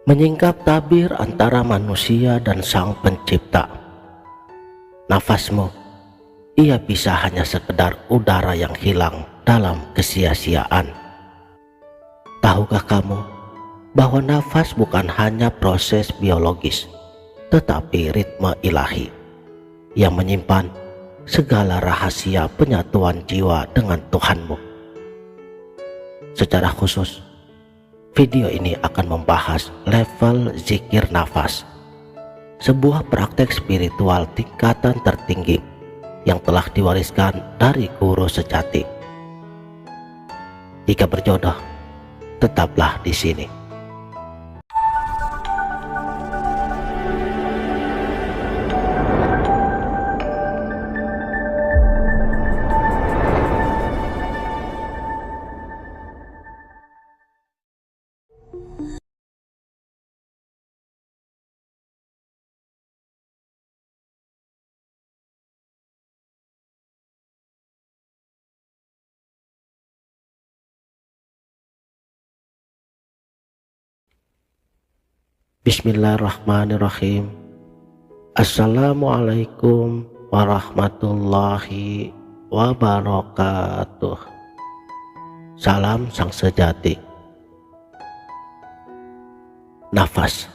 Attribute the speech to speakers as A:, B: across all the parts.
A: menyingkap tabir antara manusia dan Sang Pencipta. Nafasmu, ia bisa hanya sekedar udara yang hilang dalam kesia-siaan. Tahukah kamu bahwa nafas bukan hanya proses biologis, tetapi ritme ilahi yang menyimpan segala rahasia penyatuan jiwa dengan Tuhanmu. Secara khusus, video ini akan membahas level zikir nafas, sebuah praktek spiritual tingkatan tertinggi yang telah diwariskan dari guru sejati. Jika berjodoh, tetaplah di sini. Bismillahirrahmanirrahim. Assalamualaikum warahmatullahi wabarakatuh. Salam sang sejati. Nafas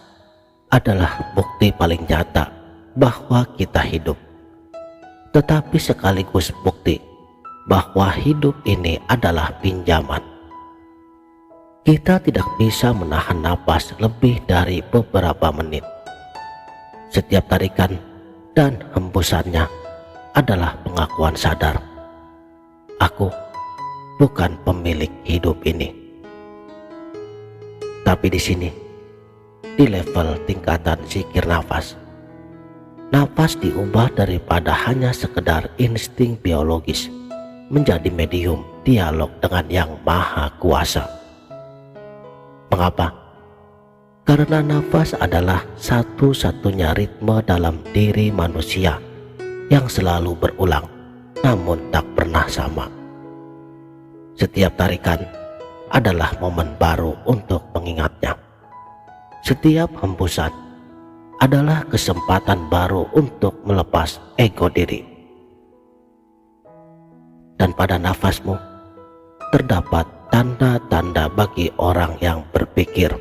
A: adalah bukti paling nyata bahwa kita hidup, tetapi sekaligus bukti bahwa hidup ini adalah pinjaman. Kita tidak bisa menahan napas lebih dari beberapa menit. Setiap tarikan dan hembusannya adalah pengakuan sadar, aku bukan pemilik hidup ini. Tapi di sini, di level tingkatan zikir nafas, nafas diubah daripada hanya sekedar insting biologis menjadi medium dialog dengan Yang Maha Kuasa. Mengapa? Karena nafas adalah satu-satunya ritme dalam diri manusia yang selalu berulang namun tak pernah sama. Setiap tarikan adalah momen baru untuk mengingatnya. Setiap hembusan adalah kesempatan baru untuk melepas ego diri. Dan pada nafasmu terdapat tanda-tanda bagi orang yang berpikir.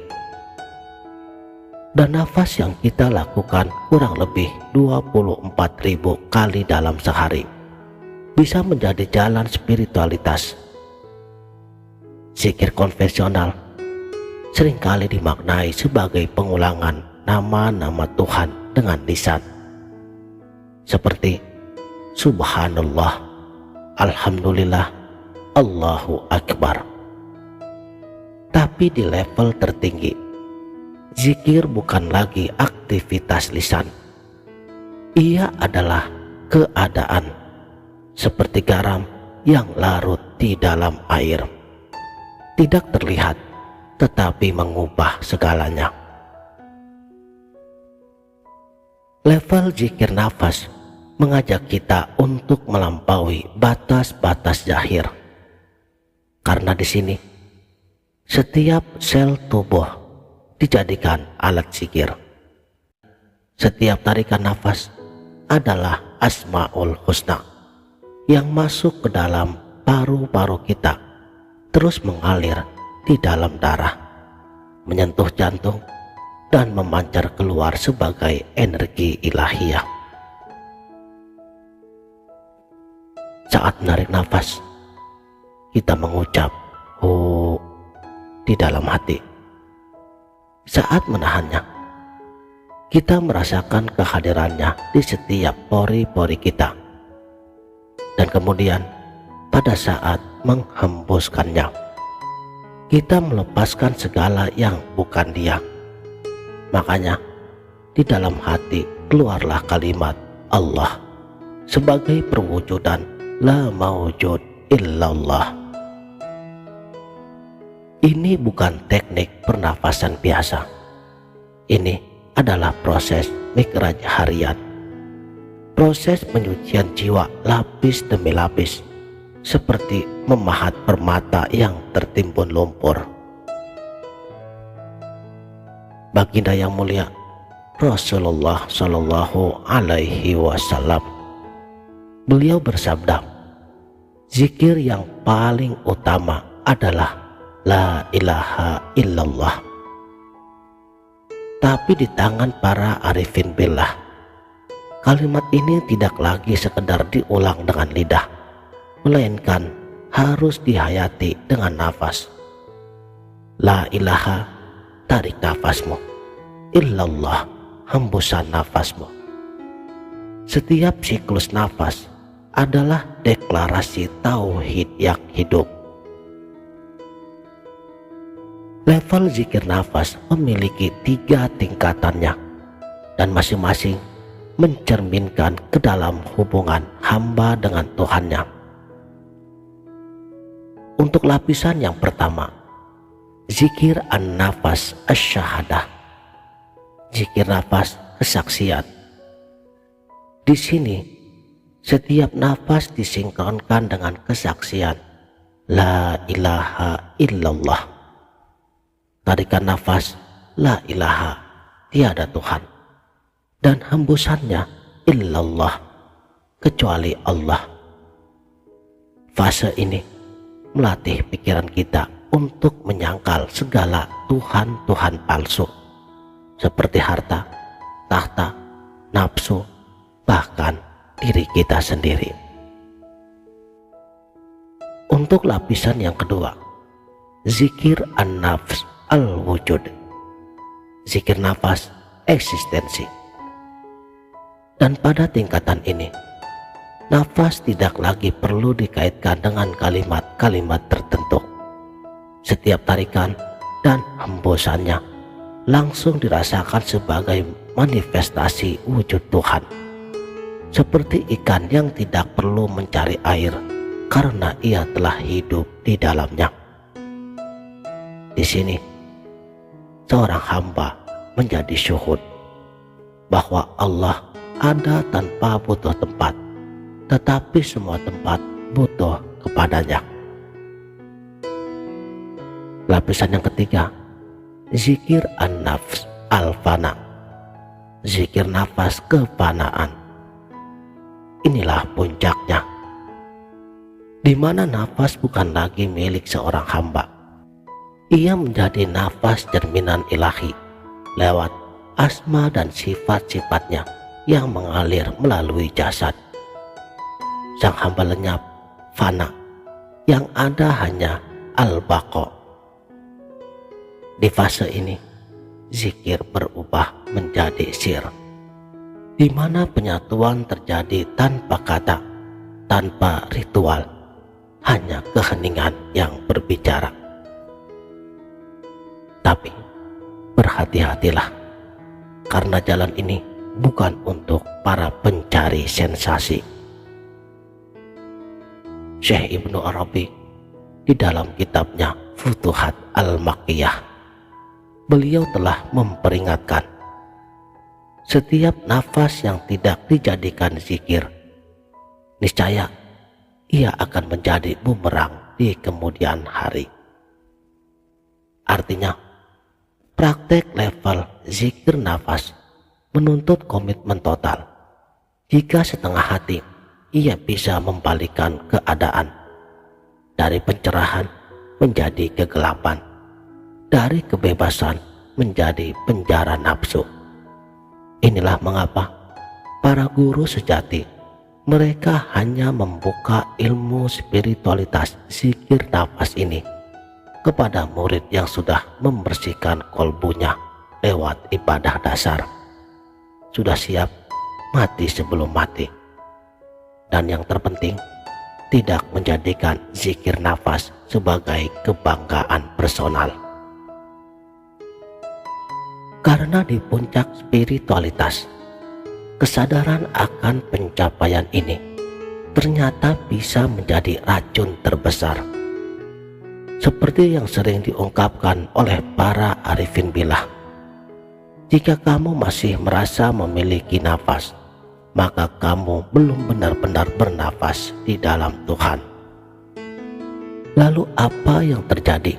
A: Dan nafas yang kita lakukan kurang lebih 24.000 kali dalam sehari bisa menjadi jalan spiritualitas. Zikir konvensional seringkali dimaknai sebagai pengulangan nama-nama Tuhan dengan lisan, seperti Subhanallah, Alhamdulillah, Allahu Akbar. Tapi di level tertinggi, zikir bukan lagi aktivitas lisan. Ia adalah keadaan, seperti garam yang larut di dalam air. Tidak terlihat, tetapi mengubah segalanya. Level zikir nafas mengajak kita untuk melampaui batas-batas zahir. Karena di sini, setiap sel tubuh dijadikan alat zikir. Setiap tarikan nafas adalah Asmaul Husna yang masuk ke dalam paru-paru kita, terus mengalir di dalam darah, menyentuh jantung, dan memancar keluar sebagai energi ilahiyah. Saat menarik nafas, kita mengucap "hu" di dalam hati. Saat menahannya, kita merasakan kehadirannya di setiap pori-pori kita. Dan kemudian pada saat menghembuskannya, kita melepaskan segala yang bukan dia. Makanya di dalam hati keluarlah kalimat Allah sebagai perwujudan la maujud illallah. Ini bukan teknik pernafasan biasa. Ini adalah proses mikraj harian. Proses penyucian jiwa lapis demi lapis, seperti memahat permata yang tertimbun lumpur. Baginda yang mulia Rasulullah Shallallahu Alaihi Wasallam, beliau bersabda, zikir yang paling utama adalah la ilaha illallah. Tapi di tangan para arifin billah, kalimat ini tidak lagi sekedar diulang dengan lidah, melainkan harus dihayati dengan nafas. La ilaha, tarik nafasmu. Illallah, hembusan nafasmu. Setiap siklus nafas adalah deklarasi tauhid yang hidup. Level zikir nafas memiliki 3 tingkatannya, dan masing-masing mencerminkan ke dalam hubungan hamba dengan Tuhannya. Untuk lapisan yang pertama, zikir an-nafas asy-syahadah, zikir nafas kesaksian. Di sini setiap nafas disinkronkan dengan kesaksian la ilaha illallah. Tarikan nafas la ilaha, tiada Tuhan, dan hembusannya illallah, kecuali Allah. Fase ini melatih pikiran kita untuk menyangkal segala Tuhan-Tuhan palsu seperti harta, tahta, nafsu, bahkan diri kita sendiri. Untuk lapisan yang kedua, zikir an-nafs al-wujud, zikir nafas eksistensi. Dan pada tingkatan ini, nafas tidak lagi perlu dikaitkan dengan kalimat-kalimat tertentu. Setiap tarikan dan hembusannya langsung dirasakan sebagai manifestasi wujud Tuhan, seperti ikan yang tidak perlu mencari air karena ia telah hidup di dalamnya. Di sini seorang hamba menjadi syuhud bahwa Allah ada tanpa butuh tempat, tetapi semua tempat butuh kepadanya. Lapisan yang ketiga, zikir an-nafs al-fana, zikir nafas kefanaan. Inilah puncaknya, di mana nafas bukan lagi milik seorang hamba. Ia menjadi nafas cerminan ilahi lewat asma dan sifat-sifatnya yang mengalir melalui jasad. Sang hamba lenyap, fana, yang ada hanya al-baqa. Di fase ini, zikir berubah menjadi sir, di mana penyatuan terjadi tanpa kata, tanpa ritual, hanya keheningan yang berbicara. Tapi berhati-hatilah, karena jalan ini bukan untuk para pencari sensasi. Syekh Ibnu Arabi di dalam kitabnya Futuhat Al-Makkiyah, beliau telah memperingatkan, setiap nafas yang tidak dijadikan zikir, niscaya ia akan menjadi bumerang di kemudian hari. Artinya, praktek level zikir nafas menuntut komitmen total. Jika setengah hati, ia bisa membalikkan keadaan dari pencerahan menjadi kegelapan, dari kebebasan menjadi penjara nafsu. Inilah mengapa para guru sejati, mereka hanya membuka ilmu spiritualitas zikir nafas ini kepada murid yang sudah membersihkan kolbunya lewat ibadah dasar, sudah siap mati sebelum mati, dan yang terpenting, tidak menjadikan zikir nafas sebagai kebanggaan personal. Karena di puncak spiritualitas, kesadaran akan pencapaian ini ternyata bisa menjadi racun terbesar, seperti yang sering diungkapkan oleh para arifin billah. Jika kamu masih merasa memiliki nafas, maka kamu belum benar-benar bernafas di dalam Tuhan. Lalu apa yang terjadi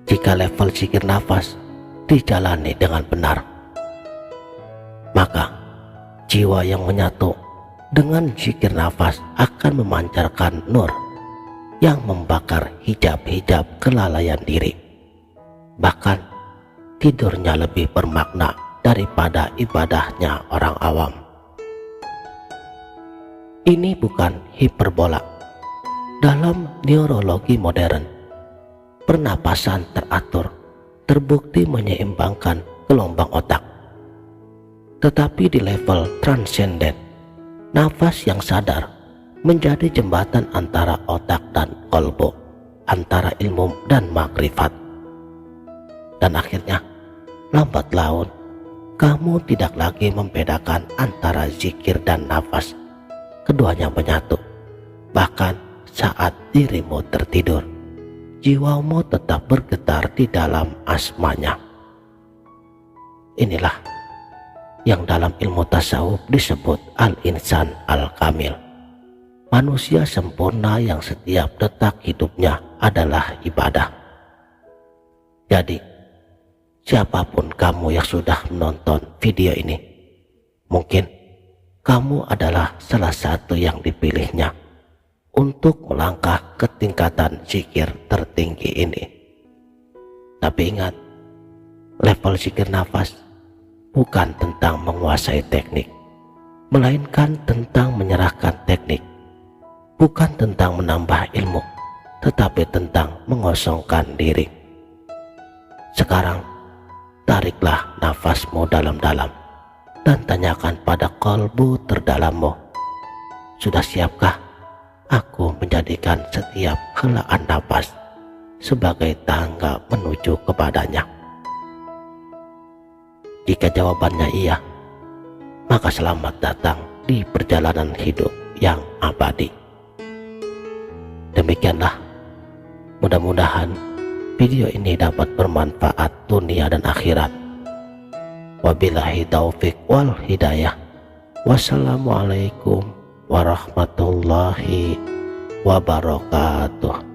A: jika level zikir nafas dijalani dengan benar. Maka jiwa yang menyatu dengan zikir nafas akan memancarkan nur yang membakar hijab-hijab kelalaian diri. Bahkan tidurnya lebih bermakna daripada ibadahnya orang awam. Ini bukan hiperbola. Dalam neurologi modern, pernapasan teratur terbukti menyeimbangkan gelombang otak. Tetapi di level transenden, nafas yang sadar menjadi jembatan antara otak dan kolbu, antara ilmu dan makrifat. Dan akhirnya, lambat laun, kamu tidak lagi membedakan antara zikir dan nafas. Keduanya menyatu. Bahkan saat dirimu tertidur, jiwamu tetap bergetar di dalam asmanya. Inilah yang dalam ilmu tasawuf disebut al-insan al-kamil. Manusia sempurna yang setiap detak hidupnya adalah ibadah. Jadi, siapapun kamu yang sudah menonton video ini, mungkin kamu adalah salah satu yang dipilihnya untuk melangkah ke tingkatan zikir tertinggi ini. Tapi ingat, level zikir nafas bukan tentang menguasai teknik, melainkan tentang menyerahkan teknik. Bukan tentang menambah ilmu, tetapi tentang mengosongkan diri. Sekarang, tariklah nafasmu dalam-dalam dan tanyakan pada kalbu terdalammu, sudah siapkah aku menjadikan setiap helaan nafas sebagai tangga menuju kepadanya? Jika jawabannya iya, maka selamat datang di perjalanan hidup yang abadi. Demikianlah, mudah-mudahan video ini dapat bermanfaat dunia dan akhirat. Wabillahi taufik wal hidayah. Wassalamualaikum warahmatullahi wabarakatuh.